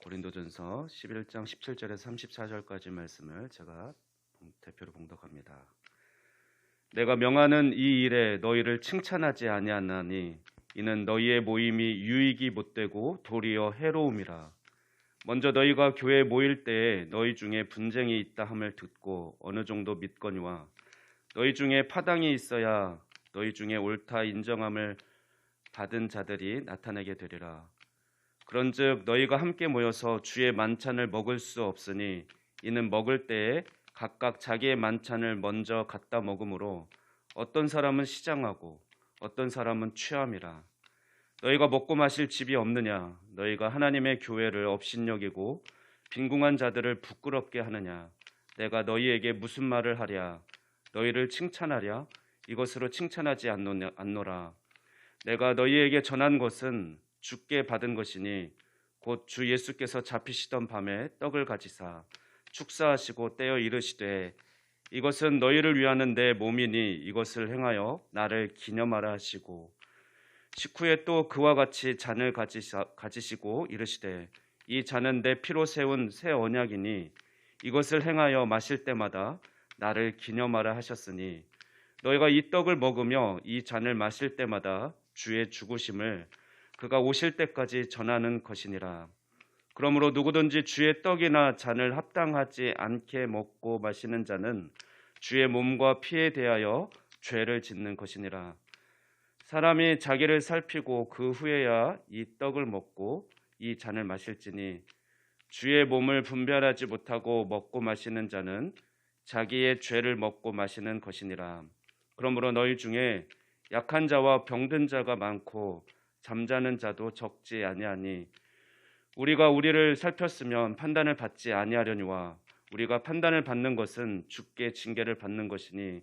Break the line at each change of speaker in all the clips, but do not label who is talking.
고린도전서 11장 17절에서 34절까지 말씀을 제가 대표로 봉독합니다. 내가 명하는 이 일에 너희를 칭찬하지 아니하나니 이는 너희의 모임이 유익이 못되고 도리어 해로움이라. 먼저 너희가 교회에 모일 때에 너희 중에 분쟁이 있다 함을 듣고 어느 정도 믿거니와 너희 중에 파당이 있어야 너희 중에 옳다 인정함을 받은 자들이 나타나게 되리라. 그런즉 너희가 함께 모여서 주의 만찬을 먹을 수 없으니 이는 먹을 때에 각각 자기의 만찬을 먼저 갖다 먹으므로 어떤 사람은 시장하고 어떤 사람은 취함이라. 너희가 먹고 마실 집이 없느냐? 너희가 하나님의 교회를 업신여기고 빈궁한 자들을 부끄럽게 하느냐? 내가 너희에게 무슨 말을 하랴? 너희를 칭찬하랴? 이것으로 칭찬하지 않노라. 내가 너희에게 전한 것은 주께 받은 것이니 곧 주 예수께서 잡히시던 밤에 떡을 가지사 축사하시고 떼어 이르시되 이것은 너희를 위하는 내 몸이니 이것을 행하여 나를 기념하라 하시고 식후에 또 그와 같이 잔을 가지시고 이르시되 이 잔은 내 피로 세운 새 언약이니 이것을 행하여 마실 때마다 나를 기념하라 하셨으니 너희가 이 떡을 먹으며 이 잔을 마실 때마다 주의 죽으심을 그가 오실 때까지 전하는 것이니라. 그러므로 누구든지 주의 떡이나 잔을 합당하지 않게 먹고 마시는 자는 주의 몸과 피에 대하여 죄를 짓는 것이니라. 사람이 자기를 살피고 그 후에야 이 떡을 먹고 이 잔을 마실지니 주의 몸을 분별하지 못하고 먹고 마시는 자는 자기의 죄를 먹고 마시는 것이니라. 그러므로 너희 중에 약한 자와 병든 자가 많고 잠자는 자도 적지 아니하니 우리가 우리를 살폈으면 판단을 받지 아니하려니와 우리가 판단을 받는 것은 주께 징계를 받는 것이니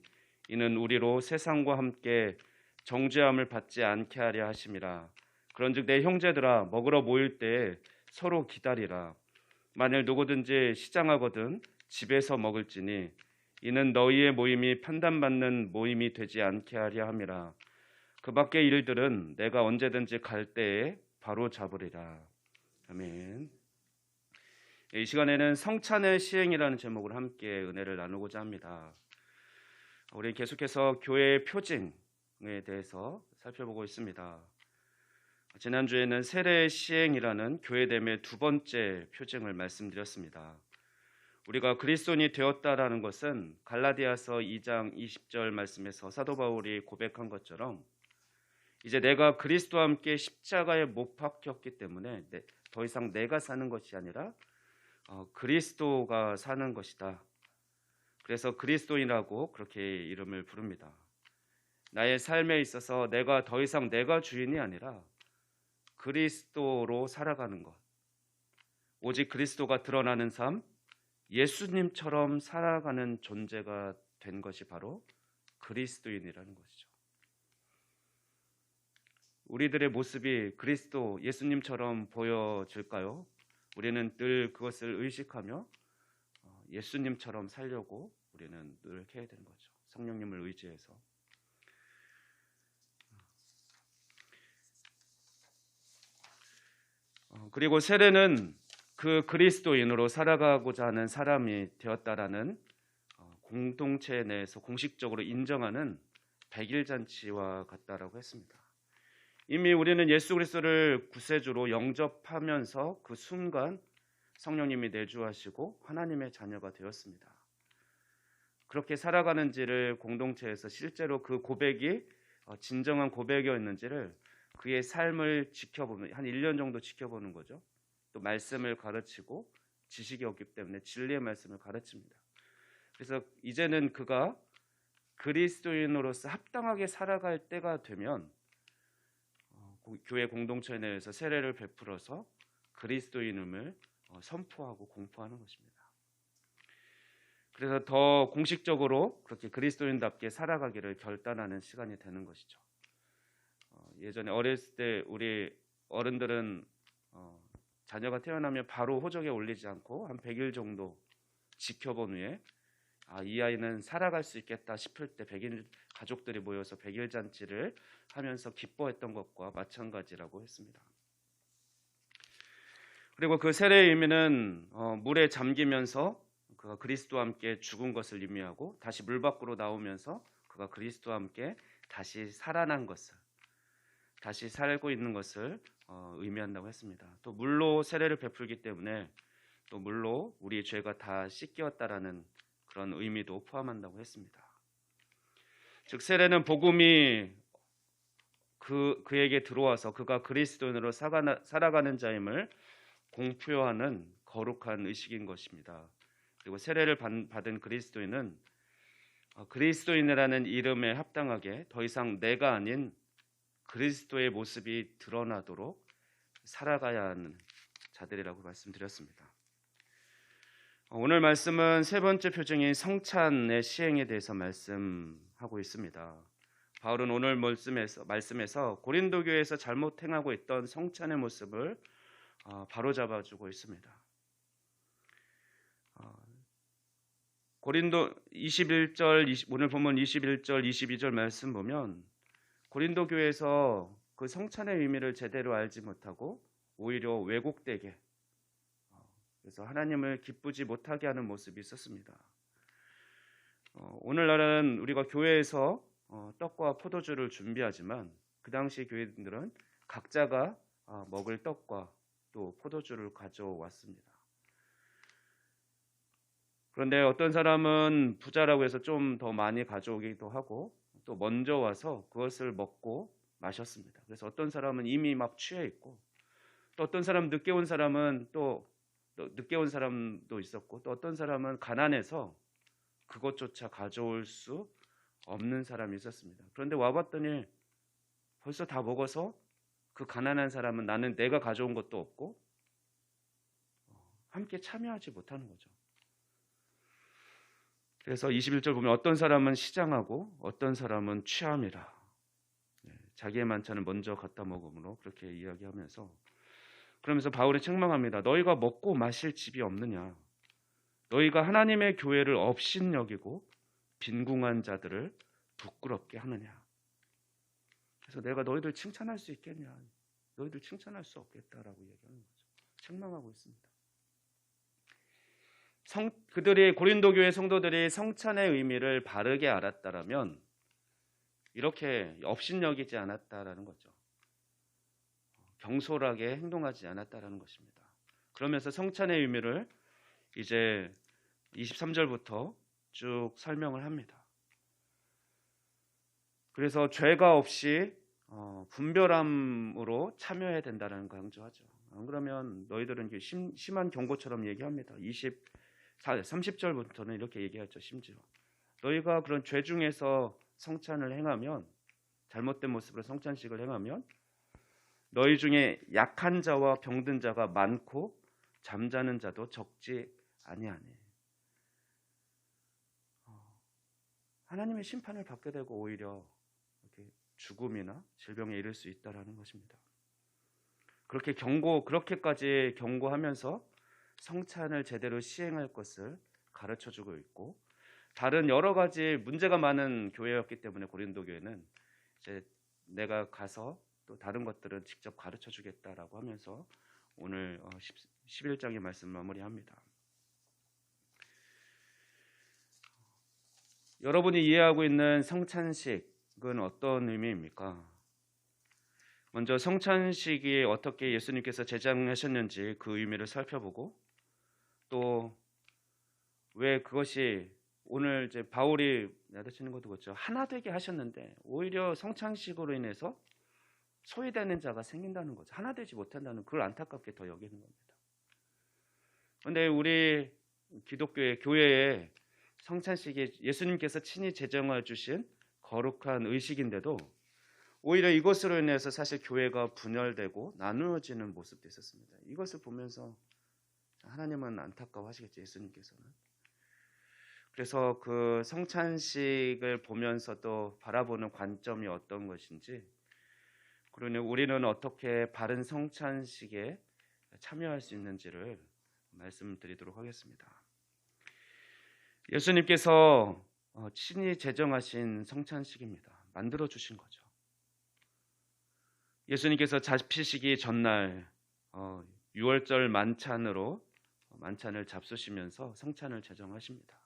이는 우리로 세상과 함께 정죄함을 받지 않게 하려 하심이라. 그런즉 내 형제들아 먹으러 모일 때에 서로 기다리라. 만일 누구든지 시장하거든 집에서 먹을지니 이는 너희의 모임이 판단받는 모임이 되지 않게 하려 함이라. 그 밖의 일들은 내가 언제든지 갈 때에 바로 잡으리라. 아멘. 이 시간에는 성찬의 시행이라는 제목으로 함께 은혜를 나누고자 합니다. 우리 계속해서 교회의 표징에 대해서 살펴보고 있습니다. 지난주에는 세례의 시행이라는 교회됨의 두 번째 표징을 말씀드렸습니다. 우리가 그리스도인이 되었다라는 것은 갈라디아서 2장 20절 말씀에서 사도 바울이 고백한 것처럼 이제 내가 그리스도와 함께 십자가에 못 박혔기 때문에 더 이상 내가 사는 것이 아니라 그리스도가 사는 것이다. 그래서 그리스도인이라고 그렇게 이름을 부릅니다. 나의 삶에 있어서 내가 더 이상 내가 주인이 아니라 그리스도로 살아가는 것, 오직 그리스도가 드러나는 삶, 예수님처럼 살아가는 존재가 된 것이 바로 그리스도인이라는 것이죠. 우리들의 모습이 그리스도 예수님처럼 보여질까요? 우리는 늘 그것을 의식하며 예수님처럼 살려고 우리는 노력해야 되는 거죠. 성령님을 의지해서. 그리고 세례는 그 그리스도인으로 살아가고자 하는 사람이 되었다라는 공동체 내에서 공식적으로 인정하는 백일잔치와 같다라고 했습니다. 이미 우리는 예수 그리스도를 구세주로 영접하면서 그 순간 성령님이 내주하시고 하나님의 자녀가 되었습니다. 그렇게 살아가는지를 공동체에서 실제로 그 고백이 진정한 고백이었는지를 그의 삶을 지켜보면 한 1년 정도 지켜보는 거죠. 또 말씀을 가르치고 지식이 없기 때문에 진리의 말씀을 가르칩니다. 그래서 이제는 그가 그리스도인으로서 합당하게 살아갈 때가 되면 교회 공동체 내에서 세례를 베풀어서 그리스도인임을 선포하고 공포하는 것입니다. 그래서 더 공식적으로 그렇게 그리스도인답게 살아가기를 결단하는 시간이 되는 것이죠. 예전에 어렸을 때 우리 어른들은 자녀가 태어나면 바로 호적에 올리지 않고 한 100일 정도 지켜본 후에 이 아이는 살아갈 수 있겠다 싶을 때 가족들이 모여서 100일 잔치를 하면서 기뻐했던 것과 마찬가지라고 했습니다. 그리고 그 세례의 의미는 물에 잠기면서 그가 그리스도와 함께 죽은 것을 의미하고 다시 물 밖으로 나오면서 그가 그리스도와 함께 다시 살아난 것을, 다시 살고 있는 것을 의미한다고 했습니다. 또 물로 세례를 베풀기 때문에 또 물로 우리의 죄가 다 씻겼다라는 그런 의미도 포함한다고 했습니다. 즉 세례는 복음이 그에게 들어와서 그가 그리스도인으로 살아가는 자임을 공표하는 거룩한 의식인 것입니다. 그리고 세례를 받은 그리스도인은 그리스도인이라는 이름에 합당하게 더 이상 내가 아닌 그리스도의 모습이 드러나도록 살아가야 하는 자들이라고 말씀드렸습니다. 오늘 말씀은 세 번째 표징인 성찬의 시행에 대해서 말씀하고 있습니다. 바울은 오늘 말씀에서 고린도 교회에서 잘못 행하고 있던 성찬의 모습을 바로잡아주고 있습니다. 고린도 21절, 오늘 보면 21절, 22절 말씀 보면 고린도 교회에서 그 성찬의 의미를 제대로 알지 못하고 오히려 왜곡되게, 그래서 하나님을 기쁘지 못하게 하는 모습이 있었습니다. 오늘날은 우리가 교회에서 떡과 포도주를 준비하지만 그 당시 교회들은 각자가 먹을 떡과 또 포도주를 가져왔습니다. 그런데 어떤 사람은 부자라고 해서 좀 더 많이 가져오기도 하고 또 먼저 와서 그것을 먹고 마셨습니다. 그래서 어떤 사람은 이미 막 취해 있고 또 어떤 사람 늦게 온 사람은 또 늦게 온 사람도 있었고 또 어떤 사람은 가난해서 그것조차 가져올 수 없는 사람이 있었습니다. 그런데 와봤더니 벌써 다 먹어서 그 가난한 사람은 나는 내가 가져온 것도 없고 함께 참여하지 못하는 거죠. 그래서 21절 보면 어떤 사람은 시장하고 어떤 사람은 취함이라, 자기의 만찬을 먼저 갖다 먹음으로 그렇게 이야기하면서, 그러면서 바울이 책망합니다. 너희가 먹고 마실 집이 없느냐? 너희가 하나님의 교회를 업신여기고 빈궁한 자들을 부끄럽게 하느냐? 그래서 내가 너희들 칭찬할 수 있겠냐? 너희들 칭찬할 수 없겠다라고 얘기하는 거죠. 책망하고 있습니다. 그들이 고린도 교회 성도들이 성찬의 의미를 바르게 알았다라면 이렇게 업신여기지 않았다라는 거죠. 경솔하게 행동하지 않았다라는 것입니다. 그러면서 성찬의 의미를 이제 23절부터 쭉 설명을 합니다. 그래서 죄가 없이 분별함으로 참여해야 된다는 걸 강조하죠. 안 그러면 너희들은 심한 경고처럼 얘기합니다. 30절부터는 이렇게 얘기하죠. 심지어 너희가 그런 죄 중에서 성찬을 행하면, 잘못된 모습으로 성찬식을 행하면 너희 중에 약한 자와 병든 자가 많고 잠자는 자도 적지 아니하니. 하나님의 심판을 받게 되고 오히려 이렇게 죽음이나 질병에 이를 수 있다라는 것입니다. 그렇게까지 경고하면서 성찬을 제대로 시행할 것을 가르쳐주고 있고, 다른 여러 가지 문제가 많은 교회였기 때문에 고린도 교회는 이제 내가 가서 또 다른 것들은 직접 가르쳐주겠다라고 하면서 오늘 11장의 말씀 마무리합니다. 여러분이 이해하고 있는 성찬식은 어떤 의미입니까? 먼저 성찬식이 어떻게 예수님께서 제정하셨는지 그 의미를 살펴보고, 또 왜 그것이 오늘 이제 바울이 야르치는 것도 그렇죠. 하나 되게 하셨는데 오히려 성찬식으로 인해서 소외되는 자가 생긴다는 거죠. 하나 되지 못한다는, 그걸 안타깝게 더 여기는 겁니다. 그런데 우리 기독교의 교회에 성찬식이 예수님께서 친히 제정해 주신 거룩한 의식인데도 오히려 이것으로 인해서 사실 교회가 분열되고 나누어지는 모습도 있었습니다. 이것을 보면서 하나님은 안타까워하시겠죠, 예수님께서는. 그래서 그 성찬식을 보면서도 바라보는 관점이 어떤 것인지, 그리고 우리는 어떻게 바른 성찬식에 참여할 수 있는지를 말씀드리도록 하겠습니다. 예수님께서 친히 제정하신 성찬식입니다. 만들어 주신 거죠. 예수님께서 잡히시기 전날 유월절 만찬으로 만찬을 잡수시면서 성찬을 제정하십니다.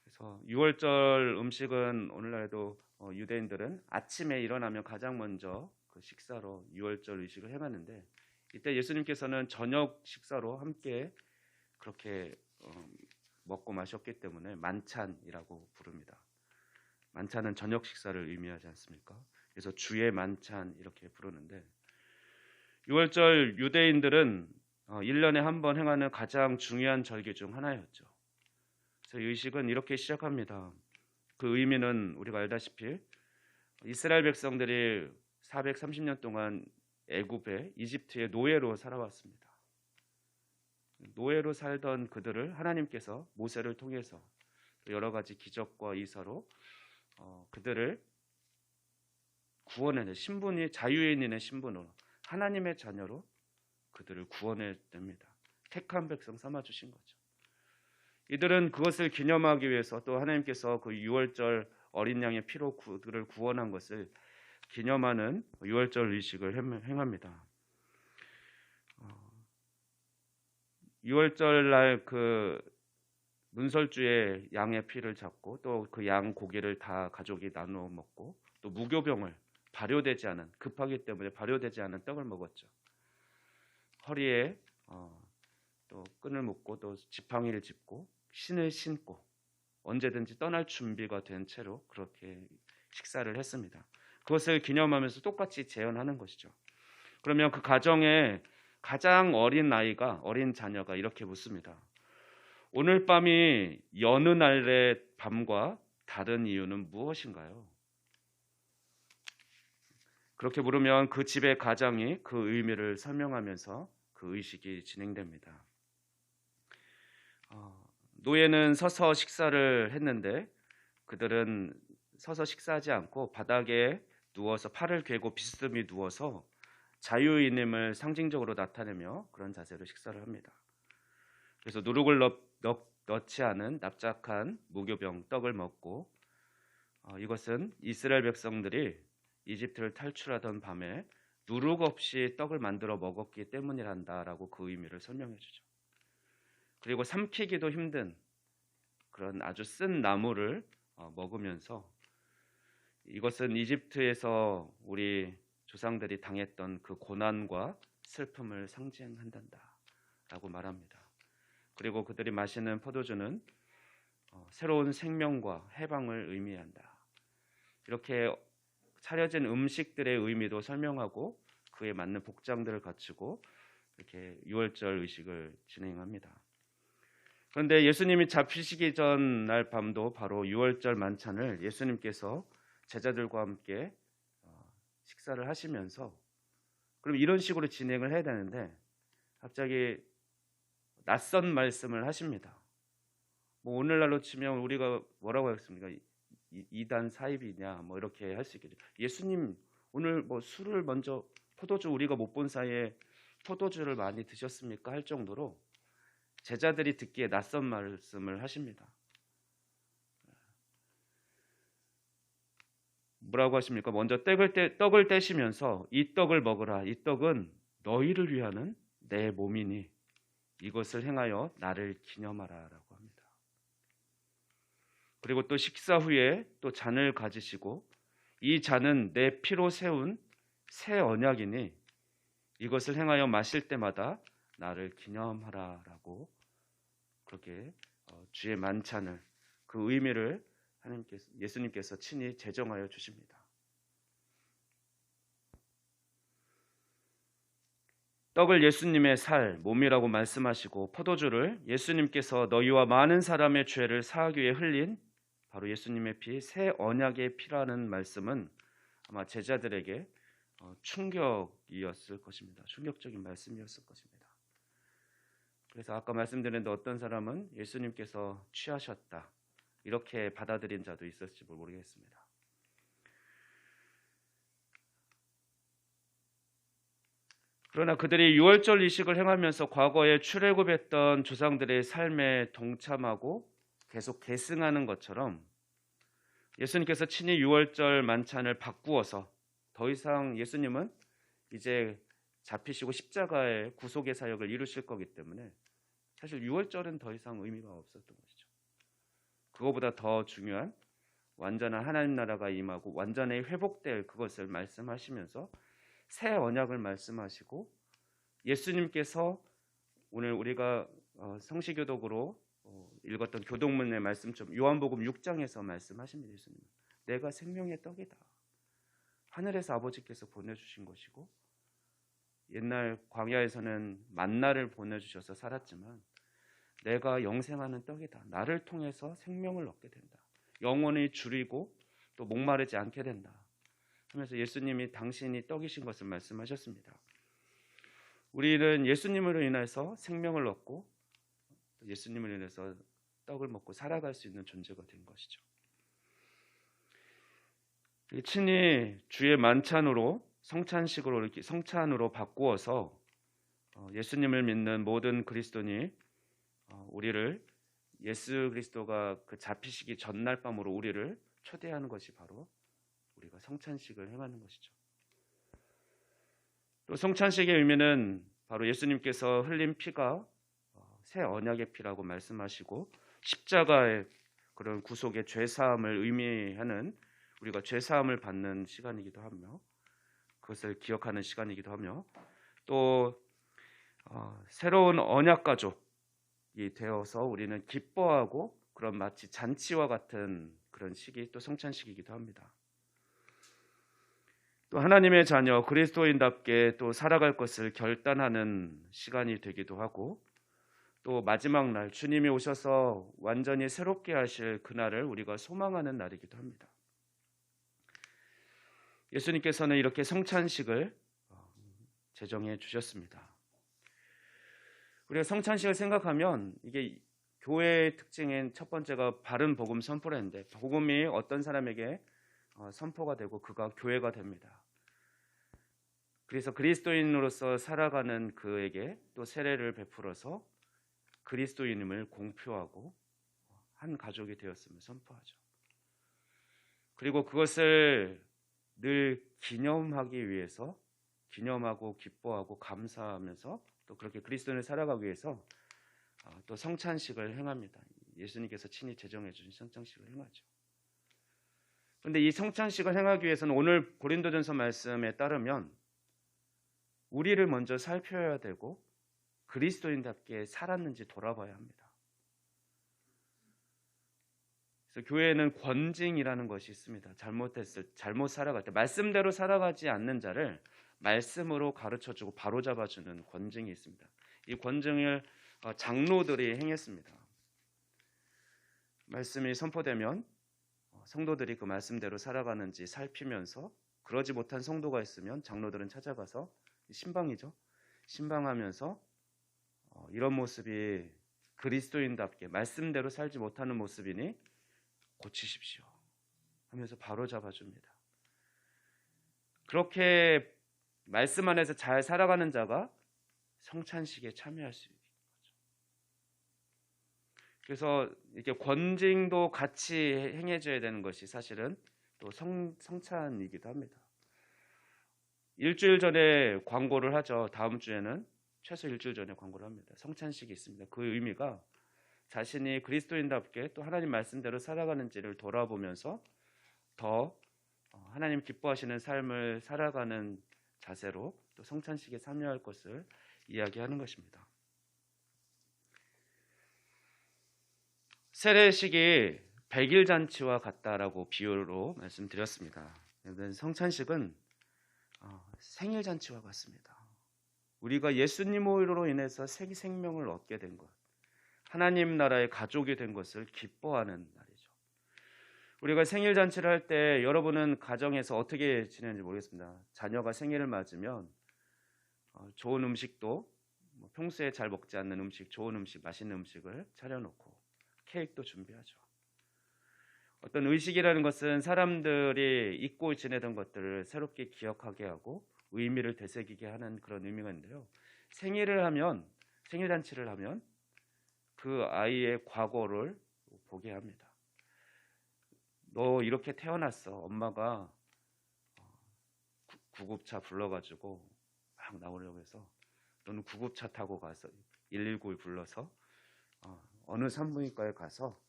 그래서 유월절 음식은 오늘날에도 유대인들은 아침에 일어나면 가장 먼저 그 식사로 유월절 의식을 행하는데, 이때 예수님께서는 저녁 식사로 함께 그렇게 먹고 마셨기 때문에 만찬이라고 부릅니다. 만찬은 저녁 식사를 의미하지 않습니까? 그래서 주의 만찬 이렇게 부르는데, 유월절 유대인들은 1년에 한 번 행하는 가장 중요한 절기 중 하나였죠. 그래서 의식은 이렇게 시작합니다. 그 의미는 우리가 알다시피 이스라엘 백성들이 430년 동안 애굽에 이집트의 노예로 살아왔습니다. 노예로 살던 그들을 하나님께서 모세를 통해서 여러 가지 기적과 이사로 그들을 구원해, 신분이 자유인의 신분으로 하나님의 자녀로 그들을 구원해냅니다. 택한 백성 삼아주신 거죠. 이들은 그것을 기념하기 위해서 또 하나님께서 그 유월절 어린 양의 피로 그들을 구원한 것을 기념하는 유월절 의식을 행합니다. 유월절 날 그 문설주에 양의 피를 잡고 또 그 양 고기를 다 가족이 나누어 먹고, 또 무교병을 발효되지 않은, 급하기 때문에 발효되지 않은 떡을 먹었죠. 허리에 또 끈을 묶고 또 지팡이를 짚고 신을 신고 언제든지 떠날 준비가 된 채로 그렇게 식사를 했습니다. 그것을 기념하면서 똑같이 재현하는 것이죠. 그러면 그 가정에 가장 어린 자녀가 이렇게 묻습니다. 오늘 밤이 여느 날의 밤과 다른 이유는 무엇인가요? 그렇게 물으면 그 집의 가장이 그 의미를 설명하면서 그 의식이 진행됩니다. 노예는 서서 식사를 했는데 그들은 서서 식사하지 않고 바닥에 누워서 팔을 괴고 비스듬히 누워서 자유인임을 상징적으로 나타내며 그런 자세로 식사를 합니다. 그래서 누룩을 넣지 않은 납작한 무교병 떡을 먹고, 이것은 이스라엘 백성들이 이집트를 탈출하던 밤에 누룩 없이 떡을 만들어 먹었기 때문이란다라고 그 의미를 설명해 주죠. 그리고 삼키기도 힘든 그런 아주 쓴 나무를 먹으면서, 이것은 이집트에서 우리 조상들이 당했던 그 고난과 슬픔을 상징한단다라고 말합니다. 그리고 그들이 마시는 포도주는 새로운 생명과 해방을 의미한다. 이렇게 차려진 음식들의 의미도 설명하고 그에 맞는 복장들을 갖추고 이렇게 유월절 의식을 진행합니다. 그런데 예수님이 잡히시기 전 날 밤도 바로 유월절 만찬을 예수님께서 제자들과 함께 식사를 하시면서, 그럼 이런 식으로 진행을 해야 되는데 갑자기 낯선 말씀을 하십니다. 뭐 오늘날로 치면 우리가 뭐라고 했습니까? 이단 사입이냐 뭐 이렇게 할 수 있겠죠. 예수님 오늘 뭐 술을 먼저, 포도주 우리가 못 본 사이에 포도주를 많이 드셨습니까? 할 정도로 제자들이 듣기에 낯선 말씀을 하십니다. 뭐라고 하십니까? 먼저 떡을 떼시면서 이 떡을 먹으라. 이 떡은 너희를 위하는 내 몸이니 이것을 행하여 나를 기념하라라고 합니다. 그리고 또 식사 후에 또 잔을 가지시고 이 잔은 내 피로 세운 새 언약이니 이것을 행하여 마실 때마다 나를 기념하라라고 그렇게 주의 만찬을, 그 의미를 예수님께서 친히 제정하여 주십니다. 떡을 예수님의 살, 몸이라고 말씀하시고 포도주를 예수님께서 너희와 많은 사람의 죄를 사하기 위해 흘린 바로 예수님의 피, 새 언약의 피라는 말씀은 아마 제자들에게 충격이었을 것입니다. 충격적인 말씀이었을 것입니다. 그래서 아까 말씀드렸는데 어떤 사람은 예수님께서 취하셨다 이렇게 받아들인 자도 있었을지 모르겠습니다. 그러나 그들이 유월절 이식을 행하면서 과거에 출애굽했던 조상들의 삶에 동참하고 계속 계승하는 것처럼 예수님께서 친히 유월절 만찬을 바꾸어서 더 이상 예수님은 이제 잡히시고 십자가의 구속의 사역을 이루실 거기 때문에 사실 유월절은 더 이상 의미가 없었던 것이죠. 그거보다 더 중요한 완전한 하나님 나라가 임하고 완전히 회복될 그것을 말씀하시면서 새 언약을 말씀하시고 예수님께서 오늘 우리가 성시교독으로 읽었던 교독문의 말씀처럼 요한복음 6장에서 말씀하십니다. 예수님, 내가 생명의 떡이다. 하늘에서 아버지께서 보내주신 것이고 옛날 광야에서는 만나를 보내주셔서 살았지만 내가 영생하는 떡이다. 나를 통해서 생명을 얻게 된다. 영혼이 줄이고 또 목마르지 않게 된다. 하면서 예수님이 당신이 떡이신 것을 말씀하셨습니다. 우리는 예수님으로 인해서 생명을 얻고 예수님을 인해서 떡을 먹고 살아갈 수 있는 존재가 된 것이죠. 친히 주의 만찬으로 성찬식으로 이렇게 성찬으로 바꾸어서 예수님을 믿는 모든 그리스도인이 우리를 예수 그리스도가 그 잡히시기 전날 밤으로 우리를 초대하는 것이 바로 우리가 성찬식을 행하는 것이죠. 또 성찬식의 의미는 바로 예수님께서 흘린 피가 새 언약의 피라고 말씀하시고 십자가의 그런 구속의 죄사함을 의미하는 우리가 죄사함을 받는 시간이기도 하며 그것을 기억하는 시간이기도 하며 또 새로운 언약 가족이 되어서 우리는 기뻐하고 그런 마치 잔치와 같은 그런 시기 또 성찬식이기도 합니다. 또 하나님의 자녀 그리스도인답게 또 살아갈 것을 결단하는 시간이 되기도 하고 또 마지막 날 주님이 오셔서 완전히 새롭게 하실 그날을 우리가 소망하는 날이기도 합니다. 예수님께서는 이렇게 성찬식을 제정해 주셨습니다. 우리가 성찬식을 생각하면 이게 교회의 특징인 첫 번째가 바른 복음 선포라는데 복음이 어떤 사람에게 선포가 되고 그가 교회가 됩니다. 그래서 그리스도인으로서 살아가는 그에게 또 세례를 베풀어서 그리스도인임을 공표하고 한 가족이 되었음을 선포하죠. 그리고 그것을 늘 기념하기 위해서 기념하고 기뻐하고 감사하면서 또 그렇게 그리스도인을 살아가기 위해서 또 성찬식을 행합니다. 예수님께서 친히 제정해 주신 성찬식을 행하죠. 그런데 이 성찬식을 행하기 위해서는 오늘 고린도전서 말씀에 따르면 우리를 먼저 살펴야 되고 그리스도인답게 살았는지 돌아봐야 합니다. 그래서 교회에는 권징이라는 것이 있습니다. 잘못 살아갈 때 말씀대로 살아가지 않는 자를 말씀으로 가르쳐주고 바로잡아주는 권징이 있습니다. 이 권징을 장로들이 행했습니다. 말씀이 선포되면 성도들이 그 말씀대로 살아가는지 살피면서 그러지 못한 성도가 있으면 장로들은 찾아가서 신방이죠. 신방하면서 이런 모습이 그리스도인답게 말씀대로 살지 못하는 모습이니 고치십시오 하면서 바로 잡아줍니다. 그렇게 말씀 안에서 잘 살아가는 자가 성찬식에 참여할 수 있는 거죠. 그래서 이렇게 권징도 같이 행해줘야 되는 것이 사실은 또 성찬이기도 합니다. 일주일 전에 광고를 하죠. 다음 주에는 최소 일주일 전에 광고를 합니다. 성찬식이 있습니다. 그 의미가 자신이 그리스도인답게 또 하나님 말씀대로 살아가는지를 돌아보면서 더 하나님 기뻐하시는 삶을 살아가는 자세로 또 성찬식에 참여할 것을 이야기하는 것입니다. 세례식이 100일 잔치와 같다라고 비유로 말씀드렸습니다. 성찬식은 생일 잔치와 같습니다. 우리가 예수님으로 인해서 새 생명을 얻게 된 것, 하나님 나라의 가족이 된 것을 기뻐하는 날이죠. 우리가 생일 잔치를 할 때 여러분은 가정에서 어떻게 지내는지 모르겠습니다. 자녀가 생일을 맞으면 좋은 음식도 평소에 잘 먹지 않는 음식, 좋은 음식, 맛있는 음식을 차려놓고 케이크도 준비하죠. 어떤 의식이라는 것은 사람들이 잊고 지내던 것들을 새롭게 기억하게 하고 의미를 되새기게 하는 그런 의미가 있는데요. 생일 잔치를 하면 그 아이의 과거를 보게 합니다. 너 이렇게 태어났어. 엄마가 구급차 불러가지고 막 나오려고 해서 너는 구급차 타고 가서 119를 불러서 어느 산부인과에 가서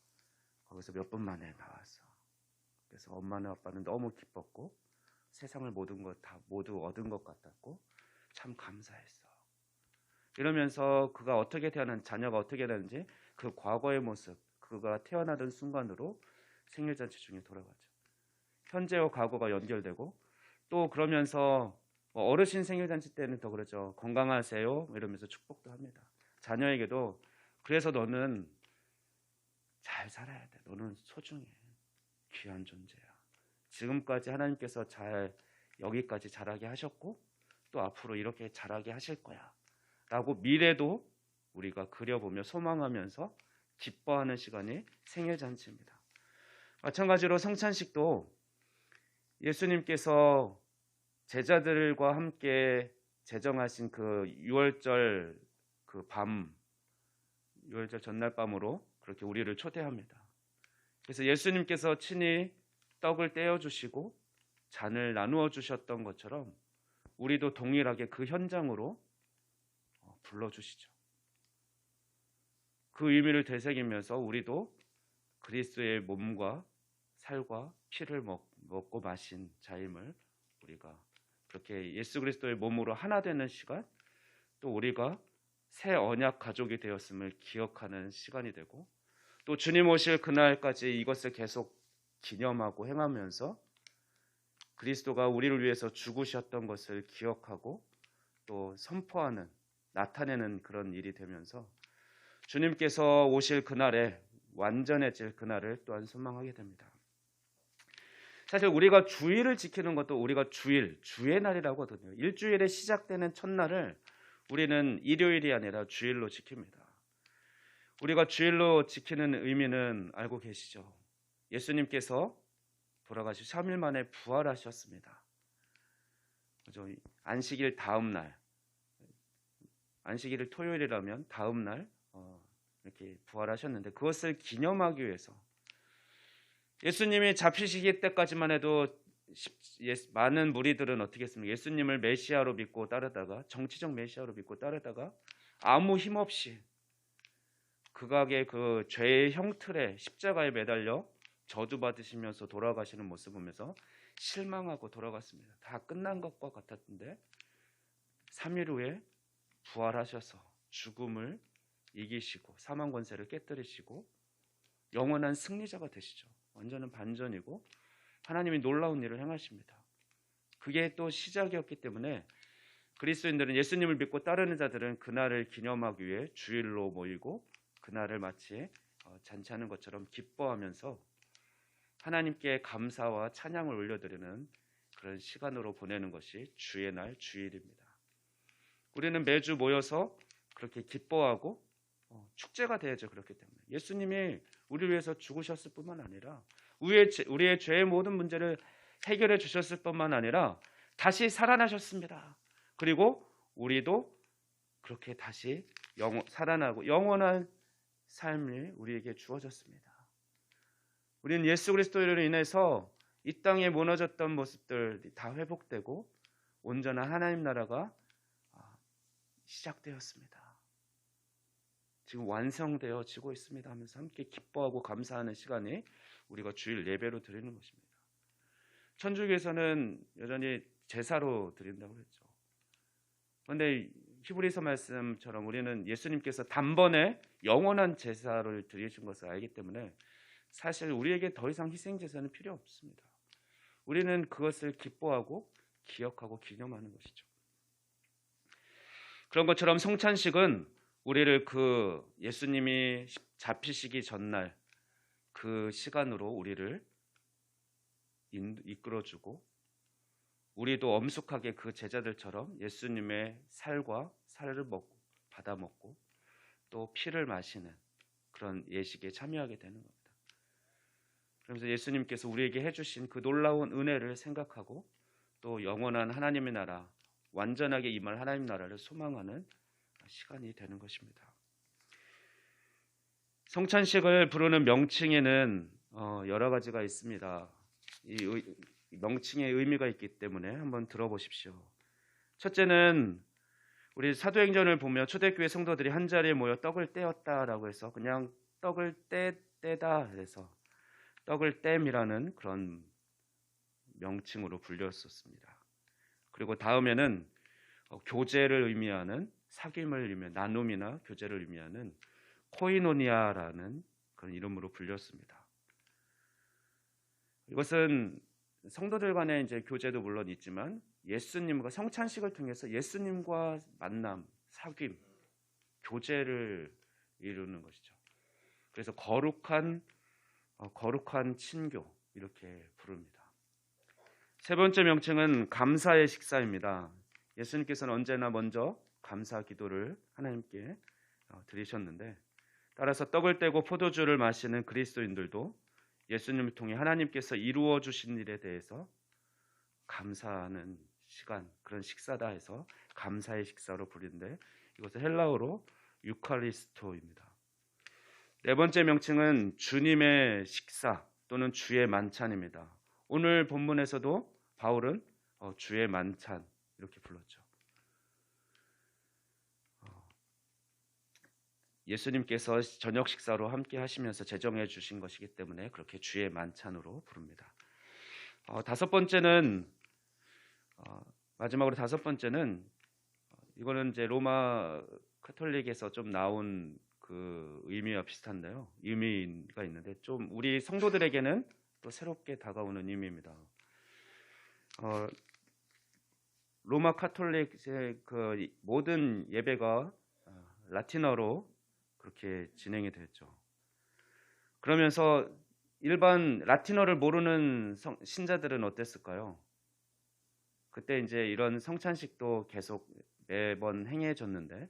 거기서 몇 분 만에 나왔어. 그래서 엄마는 아빠는 너무 기뻤고 세상을 모든 것 다 모두 얻은 것 같았고 참 감사했어. 이러면서 그가 어떻게 태어난 자녀가 어떻게 되는지 그 과거의 모습, 그가 태어나던 순간으로 생일잔치 중에 돌아가죠. 현재와 과거가 연결되고 또 그러면서 어르신 생일잔치 때는 더 그러죠. 건강하세요 이러면서 축복도 합니다. 자녀에게도 그래서 너는 잘 살아야 돼. 너는 소중해. 귀한 존재야. 지금까지 하나님께서 잘 여기까지 자라게 하셨고 또 앞으로 이렇게 자라게 하실 거야 라고 미래도 우리가 그려보며 소망하면서 기뻐하는 시간이 생일잔치입니다. 마찬가지로 성찬식도 예수님께서 제자들과 함께 제정하신 그 6월절 그 밤, 6월절 전날 밤으로 그렇게 우리를 초대합니다. 그래서 예수님께서 친히 떡을 떼어주시고 잔을 나누어 주셨던 것처럼 우리도 동일하게 그 현장으로 불러주시죠. 그 의미를 되새기면서 우리도 그리스도의 몸과 살과 피를 먹고 마신 자임을 우리가 그렇게 예수 그리스도의 몸으로 하나 되는 시간, 또 우리가 새 언약 가족이 되었음을 기억하는 시간이 되고 또 주님 오실 그날까지 이것을 계속 기념하고 행하면서 그리스도가 우리를 위해서 죽으셨던 것을 기억하고 또 선포하는, 나타내는 그런 일이 되면서 주님께서 오실 그날에 완전해질 그날을 또한 소망하게 됩니다. 사실 우리가 주일을 지키는 것도 우리가 주의 날이라고 하거든요. 일주일에 시작되는 첫날을 우리는 일요일이 아니라 주일로 지킵니다. 우리가 주일로 지키는 의미는 알고 계시죠? 예수님께서 돌아가시 3일 만에 부활하셨습니다. 그죠? 안식일 다음 날, 안식일을 토요일이라면 다음 날 이렇게 부활하셨는데 그것을 기념하기 위해서 예수님이 잡히시기 때까지만 해도 많은 무리들은 어떻게 했습니까? 예수님을 메시아로 믿고 따르다가 정치적 메시아로 믿고 따르다가 아무 힘 없이 극악의 그 죄의 형틀에 십자가에 매달려 저주받으시면서 돌아가시는 모습을 보면서 실망하고 돌아갔습니다. 다 끝난 것과 같았는데 3일 후에 부활하셔서 죽음을 이기시고 사망 권세를 깨뜨리시고 영원한 승리자가 되시죠. 완전한 반전이고 하나님이 놀라운 일을 행하십니다. 그게 또 시작이었기 때문에 그리스도인들은 예수님을 믿고 따르는 자들은 그날을 기념하기 위해 주일로 모이고 그날을 마치 잔치하는 것처럼 기뻐하면서 하나님께 감사와 찬양을 올려드리는 그런 시간으로 보내는 것이 주의 날 주일입니다. 우리는 매주 모여서 그렇게 기뻐하고 축제가 되어야죠. 그렇기 때문에 예수님이 우리를 위해서 죽으셨을 뿐만 아니라 우리의 죄의 모든 문제를 해결해 주셨을 뿐만 아니라 다시 살아나셨습니다. 그리고 우리도 그렇게 다시 살아나고 영원한 삶이 우리에게 주어졌습니다. 우리는 예수 그리스도로 인해서 이 땅에 무너졌던 모습들이 다 회복되고 온전한 하나님 나라가 시작되었습니다. 지금 완성되어지고 있습니다 하면서 함께 기뻐하고 감사하는 시간이 우리가 주일 예배로 드리는 것입니다. 천주교에서는 여전히 제사로 드린다고 했죠. 그런데 히브리서 말씀처럼 우리는 예수님께서 단번에 영원한 제사를 드리신 것을 알기 때문에 사실 우리에게 더 이상 희생 제사는 필요 없습니다. 우리는 그것을 기뻐하고 기억하고 기념하는 것이죠. 그런 것처럼 성찬식은 우리를 그 예수님이 잡히시기 전날 그 시간으로 우리를 이끌어주고 우리도 엄숙하게 그 제자들처럼 예수님의 살과 살을 받아 먹고 또 피를 마시는 그런 예식에 참여하게 되는 겁니다. 그러면서 예수님께서 우리에게 해주신 그 놀라운 은혜를 생각하고 또 영원한 하나님의 나라, 완전하게 임할 하나님 나라를 소망하는 시간이 되는 것입니다. 성찬식을 부르는 명칭에는 여러 가지가 있습니다. 이 명칭의 의미가 있기 때문에 한번 들어보십시오. 첫째는 우리 사도행전을 보면 초대교회 성도들이 한 자리에 모여 떡을 떼었다라고 해서 그냥 떡을 떼다 해서 떡을 땜이라는 그런 명칭으로 불렸었습니다. 그리고 다음에는 교제를 의미하는 사귐을 의미하는 나눔이나 교제를 의미하는 코이노니아라는 그런 이름으로 불렸습니다. 이것은 성도들 간의 이제 교제도 물론 있지만 예수님과 성찬식을 통해서 예수님과 만남, 사귐, 교제를 이루는 것이죠. 그래서 거룩한 친교 이렇게 부릅니다. 세 번째 명칭은 감사의 식사입니다. 예수님께서는 언제나 먼저 감사 기도를 하나님께 드리셨는데 따라서 떡을 떼고 포도주를 마시는 그리스도인들도 예수님을 통해 하나님께서 이루어 주신 일에 대해서 감사하는 시간, 그런 식사다 해서 감사의 식사로 부르는데 이것은 헬라어로 유카리스토입니다. 네 번째 명칭은 주님의 식사 또는 주의 만찬입니다. 오늘 본문에서도 바울은 주의 만찬 이렇게 불렀죠. 예수님께서 저녁 식사로 함께 하시면서 제정해 주신 것이기 때문에 그렇게 주의 만찬으로 부릅니다. 마지막으로 다섯 번째는 이거는 이제 로마 카톨릭에서 좀 나온 그 의미와 비슷한데요. 의미가 있는데 좀 우리 성도들에게는 또 새롭게 다가오는 의미입니다. 로마 카톨릭의 그 모든 예배가 라틴어로 그렇게 진행이 됐죠. 그러면서 일반 라틴어를 모르는 신자들은 어땠을까요? 그때 이제 이런 성찬식도 계속 매번 행해졌는데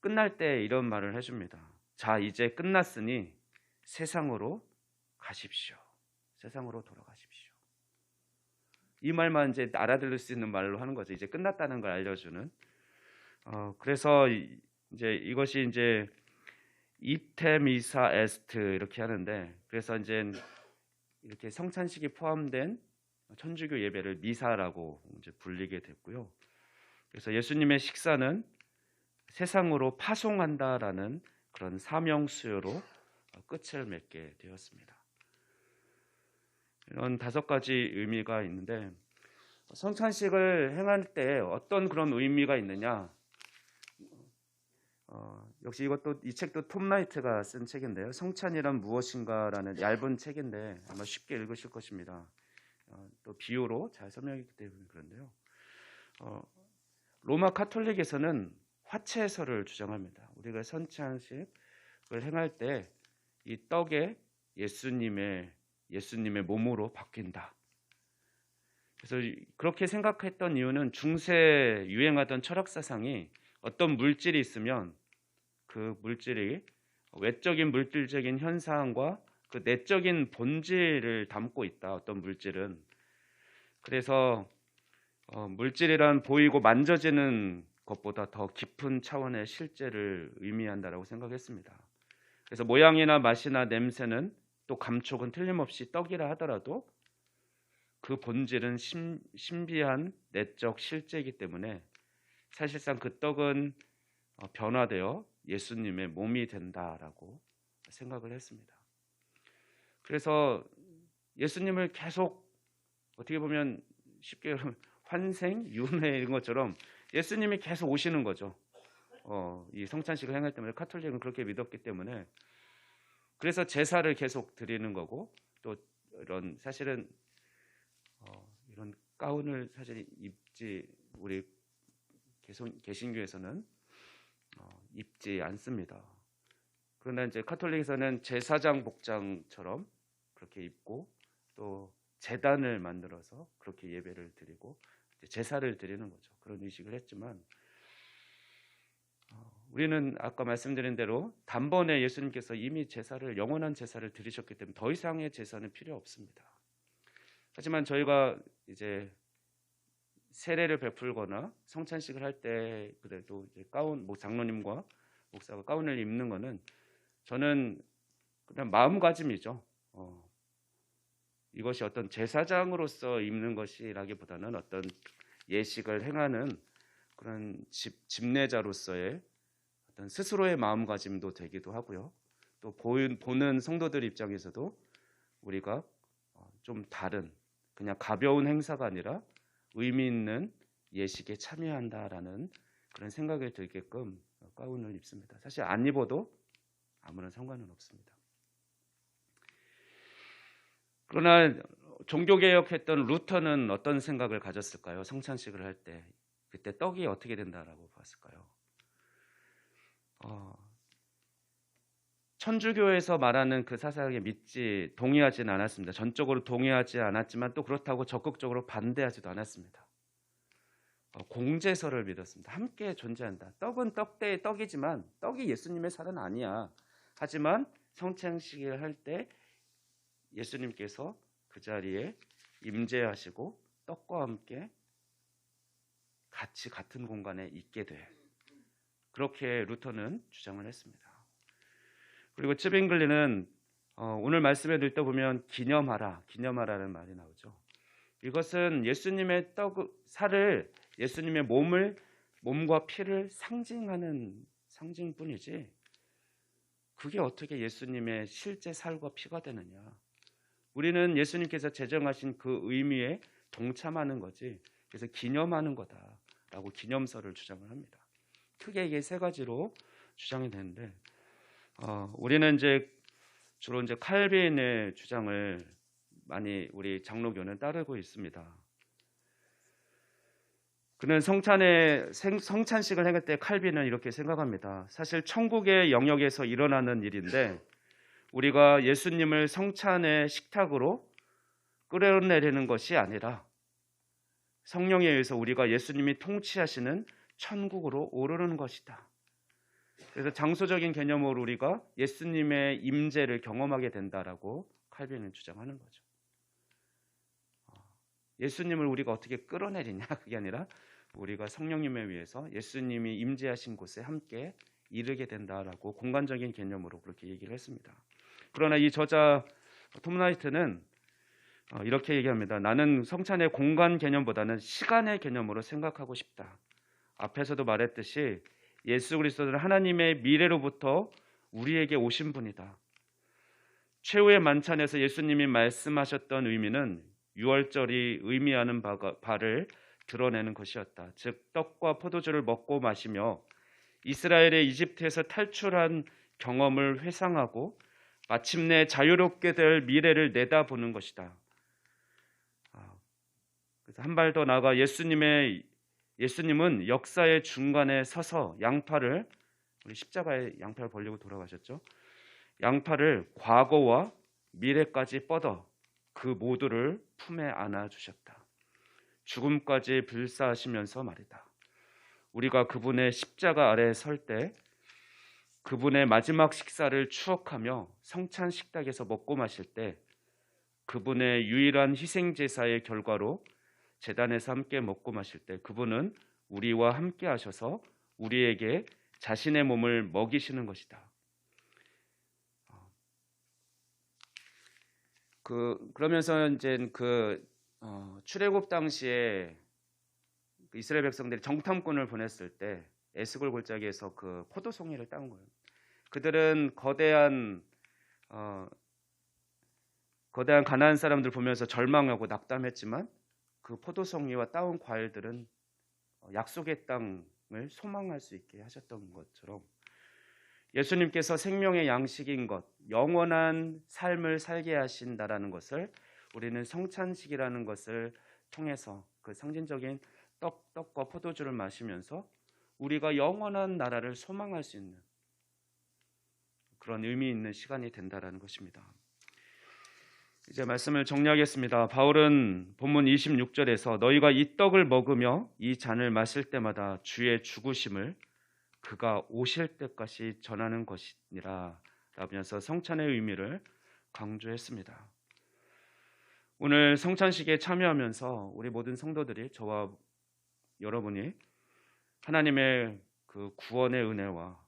끝날 때 이런 말을 해줍니다. 자, 이제 끝났으니 세상으로 가십시오. 세상으로 돌아가십시오. 이 말만 이제 알아들을 수 있는 말로 하는 거죠. 이제 끝났다는 걸 알려주는. 그래서 이제 이것이 이제 이테미사 에스트 이렇게 하는데 그래서 이제 이렇게 성찬식이 포함된 천주교 예배를 미사라고 이제 불리게 됐고요. 그래서 예수님의 식사는 세상으로 파송한다라는 그런 사명 수요로 끝을 맺게 되었습니다. 이런 다섯 가지 의미가 있는데 성찬식을 행할 때 어떤 그런 의미가 있느냐? 역시 이 책도 톰 라이트가 쓴 책인데요. 성찬이란 무엇인가라는 얇은 책인데 아마 쉽게 읽으실 것입니다. 또 비유로 잘 설명했기 때문에 그런데요. 로마 카톨릭에서는 화채설을 주장합니다. 우리가 성찬식을 행할 때 이 떡에 예수님의 몸으로 바뀐다. 그래서 그렇게 생각했던 이유는 중세 유행하던 철학 사상이 어떤 물질이 있으면 그 물질이 외적인 물질적인 현상과 그 내적인 본질을 담고 있다. 어떤 물질은. 그래서 물질이란 보이고 만져지는 것보다 더 깊은 차원의 실제를 의미한다라고 생각했습니다. 그래서 모양이나 맛이나 냄새는 또 감촉은 틀림없이 떡이라 하더라도 그 본질은 신비한 내적 실제이기 때문에 사실상 그 떡은 변화되어 예수님의 몸이 된다라고 생각을 했습니다. 그래서 예수님을 계속 어떻게 보면 쉽게 환생, 윤회 이런 것처럼 예수님이 계속 오시는 거죠. 이 성찬식을 행할 때마다 카톨릭은 그렇게 믿었기 때문에 그래서 제사를 계속 드리는 거고 또 이런 사실은 이런 가운을 사실 입지 우리 개신교에서는 입지 않습니다. 그러나 이제 카톨릭에서는 제사장 복장처럼 그렇게 입고 또 제단을 만들어서 그렇게 예배를 드리고 제사를 드리는 거죠. 그런 의식을 했지만 우리는 아까 말씀드린 대로 단번에 예수님께서 이미 영원한 제사를 드리셨기 때문에 더 이상의 제사는 필요 없습니다. 하지만 저희가 이제 세례를 베풀거나 성찬식을 할 때 그래도 이제 장로님과 목사가 가운을 입는 거는 저는 그냥 마음가짐이죠. 이것이 어떤 제사장으로서 입는 것이라기보다는 어떤 예식을 행하는 그런 집례자로서의 어떤 스스로의 마음가짐도 되기도 하고요. 또 보는 성도들 입장에서도 우리가 좀 다른 그냥 가벼운 행사가 아니라 의미 있는 예식에 참여한다라는 그런 생각이 들게끔 가운을 입습니다. 사실 안 입어도 아무런 상관은 없습니다. 그러나 종교개혁했던 루터는 어떤 생각을 가졌을까요? 성찬식을 할 때 그때 떡이 어떻게 된다라고 봤을까요? 천주교에서 말하는 그 사상에 동의하지는 않았습니다. 전적으로 동의하지 않았지만 또 그렇다고 적극적으로 반대하지도 않았습니다. 공제설을 믿었습니다. 함께 존재한다. 떡은 떡이지만 떡이 예수님의 살은 아니야. 하지만 성찬식을 할 때 예수님께서 그 자리에 임재하시고 떡과 함께 같이 같은 공간에 있게 돼. 그렇게 루터는 주장을 했습니다. 그리고 츠빙글리는 오늘 말씀에 읽다 보면 기념하라는 말이 나오죠. 이것은 예수님의 살을 예수님의 몸과 피를 상징하는 상징뿐이지 그게 어떻게 예수님의 실제 살과 피가 되느냐. 우리는 예수님께서 제정하신 그 의미에 동참하는 거지. 그래서 기념하는 거다라고 기념설을 주장을 합니다. 크게 이게 세 가지로 주장이 되는데 우리는 주로 칼빈의 주장을 많이 우리 장로교는 따르고 있습니다. 그는 성찬식을 행할 때 칼빈은 이렇게 생각합니다. 사실 천국의 영역에서 일어나는 일인데 우리가 예수님을 성찬의 식탁으로 끌어내리는 것이 아니라 성령에 의해서 우리가 예수님이 통치하시는 천국으로 오르는 것이다. 그래서 장소적인 개념으로 우리가 예수님의 임재를 경험하게 된다라고 칼빈은 주장하는 거죠. 예수님을 우리가 어떻게 끌어내리냐 그게 아니라 우리가 성령님에 의해서 예수님이 임재하신 곳에 함께 이르게 된다라고 공간적인 개념으로 그렇게 얘기를 했습니다. 그러나 이 저자 톰 라이트는 이렇게 얘기합니다. 나는 성찬의 공간 개념보다는 시간의 개념으로 생각하고 싶다. 앞에서도 말했듯이 예수 그리스도는 하나님의 미래로부터 우리에게 오신 분이다. 최후의 만찬에서 예수님이 말씀하셨던 의미는 유월절이 의미하는 바를 드러내는 것이었다. 즉 떡과 포도주를 먹고 마시며 이스라엘의 이집트에서 탈출한 경험을 회상하고 마침내 자유롭게 될 미래를 내다보는 것이다. 그래서 한 발 더 나아가 예수님은 역사의 중간에 서서 우리 십자가에 양팔을 벌리고 돌아가셨죠. 양팔을 과거와 미래까지 뻗어 그 모두를 품에 안아주셨다. 죽음까지 불사하시면서 말이다. 우리가 그분의 십자가 아래에 설 때 그분의 마지막 식사를 추억하며 성찬 식탁에서 먹고 마실 때 그분의 유일한 희생제사의 결과로 제단에서 함께 먹고 마실 때 그분은 우리와 함께 하셔서 우리에게 자신의 몸을 먹이시는 것이다. 그러면서 이제 출애굽 당시에 이스라엘 백성들이 정탐꾼을 보냈을 때 에스골 골짜기에서 그 포도송이를 따온 거예요. 그들은 거대한 가나안 사람들 보면서 절망하고 낙담했지만 그 포도송이와 따온 과일들은 약속의 땅을 소망할 수 있게 하셨던 것처럼 예수님께서 생명의 양식인 것, 영원한 삶을 살게 하신다라는 것을 우리는 성찬식이라는 것을 통해서 그 상징적인 떡과 포도주를 마시면서 우리가 영원한 나라를 소망할 수 있는 그런 의미 있는 시간이 된다라는 것입니다. 이제 말씀을 정리하겠습니다. 바울은 본문 26절에서 너희가 이 떡을 먹으며 이 잔을 마실 때마다 주의 죽으심을 그가 오실 때까지 전하는 것이니라 라면서 성찬의 의미를 강조했습니다. 오늘 성찬식에 참여하면서 우리 모든 성도들이 저와 여러분이 하나님의 그 구원의 은혜와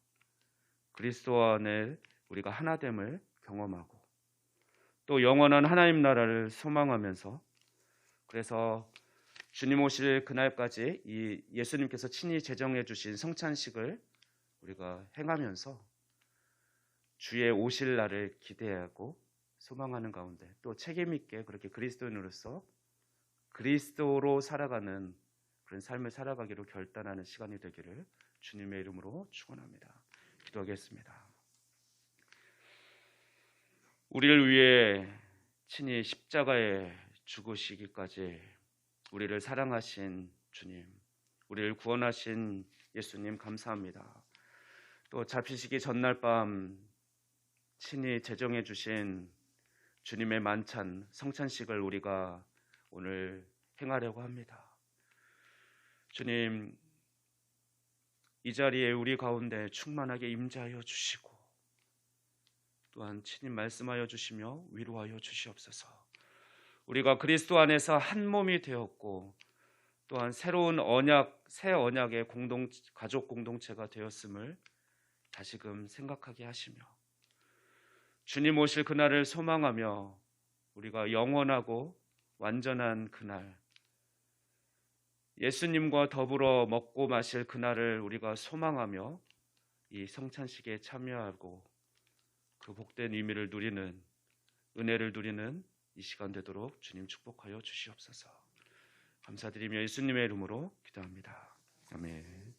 그리스도 안에 우리가 하나됨을 경험하고 또 영원한 하나님 나라를 소망하면서 그래서 주님 오실 그날까지 이 예수님께서 친히 제정해 주신 성찬식을 우리가 행하면서 주의 오실 날을 기대하고 소망하는 가운데 또 책임 있게 그렇게 그리스도인으로서 그리스도로 살아가는 그런 삶을 살아가기로 결단하는 시간이 되기를 주님의 이름으로 축원합니다. 기도하겠습니다. 우리를 위해 친히 십자가에 죽으시기까지 우리를 사랑하신 주님, 우리를 구원하신 예수님 감사합니다. 또 잡히시기 전날 밤 친히 제정해 주신 주님의 만찬 성찬식을 우리가 오늘 행하려고 합니다. 주님, 이 자리에 우리 가운데 충만하게 임재하여 주시고 또한 친히 말씀하여 주시며 위로하여 주시옵소서. 우리가 그리스도 안에서 한 몸이 되었고 또한 새로운 언약, 새 언약의 가족 공동체가 되었음을 다시금 생각하게 하시며 주님 오실 그날을 소망하며 우리가 영원하고 완전한 그날, 예수님과 더불어 먹고 마실 그날을 우리가 소망하며 이 성찬식에 참여하고 그 복된 의미를 누리는, 은혜를 누리는 이 시간 되도록 주님 축복하여 주시옵소서. 감사드리며 예수님의 이름으로 기도합니다. 아멘.